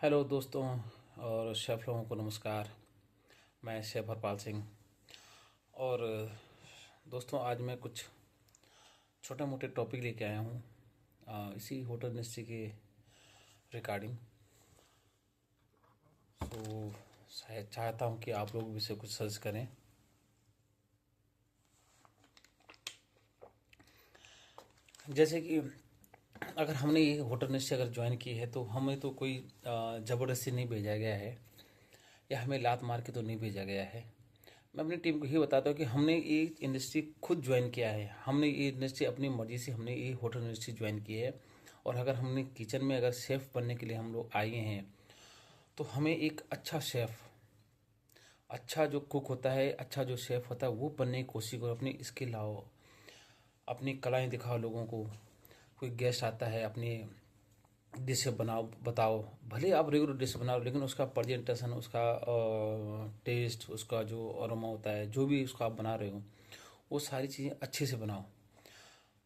Hello दोस्तों और chef लोगों को नमस्कार। मैं शेफ हरपाल सिंह। और दोस्तों, आज मैं कुछ छोटे मोटे टॉपिक लेके आया हूँ इसी होटल इंडस्ट्री के रिगार्डिंग। तो शायद चाहता हूँ कि आप लोग भी इसे कुछ सर्च करें। जैसे कि अगर हमने ये होटल इंडस्ट्री अगर ज्वाइन की है तो हमें तो कोई ज़बरदस्ती नहीं भेजा गया है या हमें लात मार के तो नहीं भेजा गया है। मैं अपनी टीम को ये बताता हूँ कि हमने ये इंडस्ट्री खुद ज्वाइन किया है। हमने ये इंडस्ट्री अपनी मर्जी से हमने ये होटल इंडस्ट्री ज्वाइन की है। और अगर हमने किचन में अगर शेफ़ बनने के लिए हम लोग आए हैं तो हमें एक अच्छा शेफ़, अच्छा जो कुक होता है, अच्छा जो शेफ़ होता है वो बनने की कोशिश करो। अपनी स्किल लाओ, अपनी कलाएं दिखाओ लोगों को। कोई गेस्ट आता है, अपनी डिश बनाओ, बताओ। भले आप रेगुलर डिश बनाओ लेकिन उसका प्रेजेंटेशन, उसका टेस्ट, उसका जो अरोमा होता है, जो भी उसका आप बना रहे हो वो सारी चीज़ें अच्छे से बनाओ।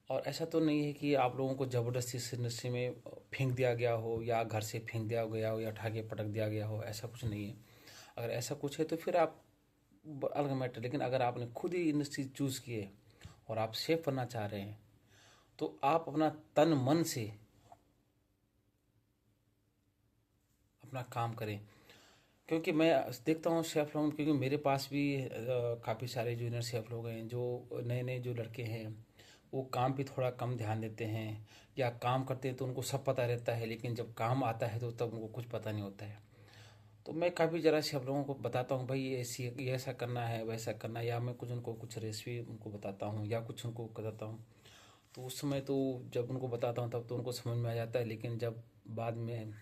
और ऐसा तो नहीं है कि आप लोगों को ज़बरदस्ती इस इंडस्ट्री में फेंक दिया गया हो या घर से फेंक दिया गया हो या उठा के पटक दिया गया हो, ऐसा कुछ नहीं है। अगर ऐसा कुछ है तो फिर आप अलग मैटर। लेकिन अगर आपने खुद ही इंडस्ट्री चूज़ की है और आप सेफ बनना चाह रहे हैं तो आप अपना तन मन से अपना काम करें। क्योंकि मैं देखता हूँ शेफ़ लोग, क्योंकि मेरे पास भी काफ़ी सारे जूनियर शेफ़ लोग हैं। जो नए नए जो लड़के हैं वो काम पे थोड़ा कम ध्यान देते हैं या काम करते हैं तो उनको सब पता रहता है, लेकिन जब काम आता है तो तब उनको कुछ पता नहीं होता है। तो मैं काफ़ी ज़रा शेफ़ लोगों को बताता हूँ, भाई ये ऐसी, ये ऐसा करना है, वैसा करना है। या मैं कुछ उनको कुछ रेसिपी उनको बताता हूँ या कुछ उनको बताता हूँ। तो उस समय तो जब उनको बताता हूँ तब तो उनको समझ में आ जाता है, लेकिन जब बाद में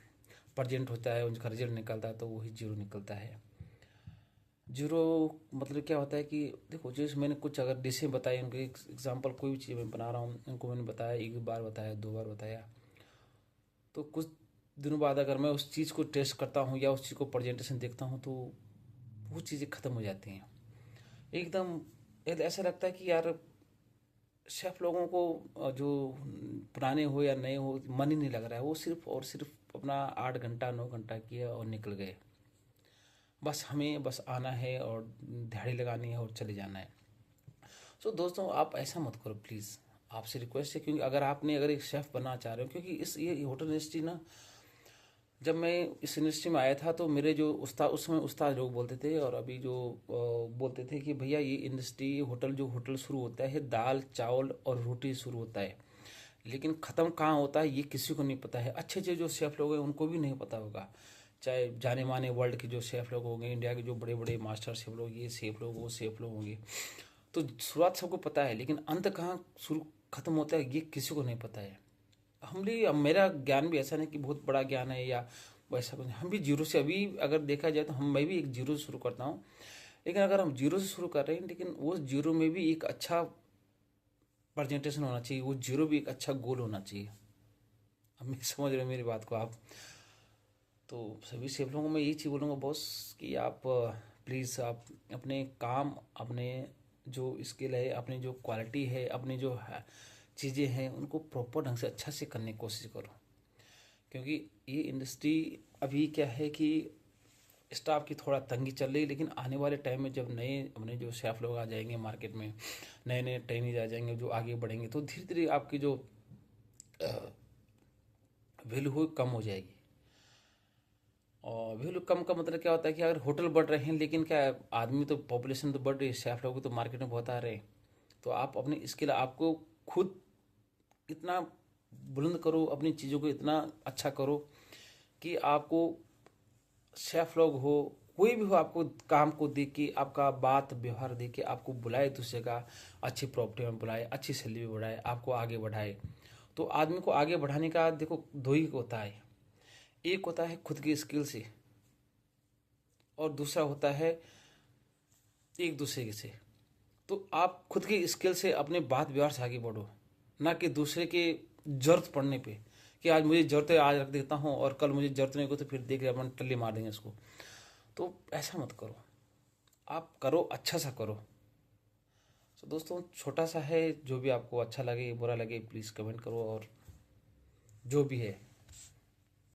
प्रजेंट होता है, उनका रिजल्ट निकलता है तो वही जीरो निकलता है। जीरो मतलब क्या होता है कि देखो, जैसे मैंने कुछ अगर डिशें बताई, उनके एग्जांपल कोई भी चीज़ मैं बना रहा हूँ, उनको मैंने बताया, एक बार बताया, दो बार बताया, तो कुछ दिनों बाद अगर मैं उस चीज़ को टेस्ट करता हूँ या उस चीज़ को प्रेजेंटेशन देखता हूँ तो वो चीज़ें ख़त्म हो जाती हैं एकदम। ऐसा लगता है कि यार शेफ लोगों को जो पुराने हो या नए हो, मन ही नहीं लग रहा है। वो सिर्फ और सिर्फ अपना 8 घंटा 9 घंटा किया और निकल गए। बस हमें बस आना है और दिहाड़ी लगानी है और चले जाना है। सो दोस्तों, आप ऐसा मत करो प्लीज़। आपसे रिक्वेस्ट है, क्योंकि अगर एक शेफ़ बनना चाह रहे हो, क्योंकि इस ये होटल इंडस्ट्री ना, जब मैं इस इंडस्ट्री में आया था तो मेरे जो उस्ताद, उस समय उस्ताद लोग बोलते थे और अभी जो बोलते थे कि भैया ये इंडस्ट्री होटल शुरू होता है दाल चावल और रोटी शुरू होता है, लेकिन ख़त्म कहाँ होता है ये किसी को नहीं पता है। अच्छे अच्छे जो शेफ़ लोग हैं उनको भी नहीं पता होगा। चाहे जाने माने वर्ल्ड के जो शेफ़ लोग होंगे, इंडिया के जो बड़े बड़े मास्टर शेफ़ लोग, ये शेफ़ लोग, वो शेफ़ लोग होंगे, तो शुरुआत सबको पता है, लेकिन अंत कहाँ शुरू खत्म होता है ये किसी को नहीं पता है। हम भी, अब मेरा ज्ञान भी ऐसा नहीं कि बहुत बड़ा ज्ञान है या वैसा कुछ। हम भी जीरो से, अभी अगर देखा जाए तो मैं भी एक जीरो से शुरू करता हूँ। लेकिन अगर हम जीरो से शुरू कर रहे हैं, लेकिन वो जीरो में भी एक अच्छा प्रेजेंटेशन होना चाहिए, वो जीरो भी एक अच्छा गोल होना चाहिए। अब मैं समझ रहे हो मेरी बात को आप। तो सभी शेफ लोगों को मैं यही चीज़ बोलूँगा बॉस, कि आप प्लीज़ आप अपने काम, अपने जो स्किल है, अपनी जो क्वालिटी है, अपनी जो चीज़ें हैं उनको प्रॉपर ढंग से अच्छा से करने की कोशिश करो। क्योंकि ये इंडस्ट्री अभी क्या है कि स्टाफ की थोड़ा तंगी चल रही है, लेकिन आने वाले टाइम में जब नए अपने जो शेफ लोग आ जाएंगे मार्केट में, नए नए ट्रेनीज आ जाएंगे जो आगे बढ़ेंगे, तो धीरे धीरे आपकी जो वैल्यू हो कम हो जाएगी। और वैल्यू कम का मतलब क्या होता है कि अगर होटल बढ़ रहे हैं, लेकिन क्या है, आदमी तो पॉपुलेशन तो बढ़ रही है, शेफ लोग तो मार्केट में बहुत आ रहे हैं। तो आप अपनी स्किल, आपको खुद इतना बुलंद करो, अपनी चीज़ों को इतना अच्छा करो कि आपको शेफ लोग हो, कोई भी हो, आपको काम को देख के, आपका बात व्यवहार देख के आपको बुलाए दूसरे का, अच्छी प्रॉपर्टी में बुलाए, अच्छी सैलरी बढ़ाए, आपको आगे बढ़ाए। तो आदमी को आगे बढ़ाने का देखो दो ही होता है। एक होता है खुद की स्किल से और दूसरा होता है एक दूसरे से। तो आप खुद की स्किल से अपने बात व्यवहार से आगे बढ़ो, ना कि दूसरे के जरूरत पड़ने पे, कि आज मुझे जरूरत है आज रख देता हूँ और कल मुझे जरूरत नहीं को तो फिर देख रहे अपन टल्ली मार देंगे इसको। तो ऐसा मत करो, आप करो, अच्छा सा करो। तो दोस्तों, छोटा सा है, जो भी आपको अच्छा लगे बुरा लगे प्लीज़ कमेंट करो, और जो भी है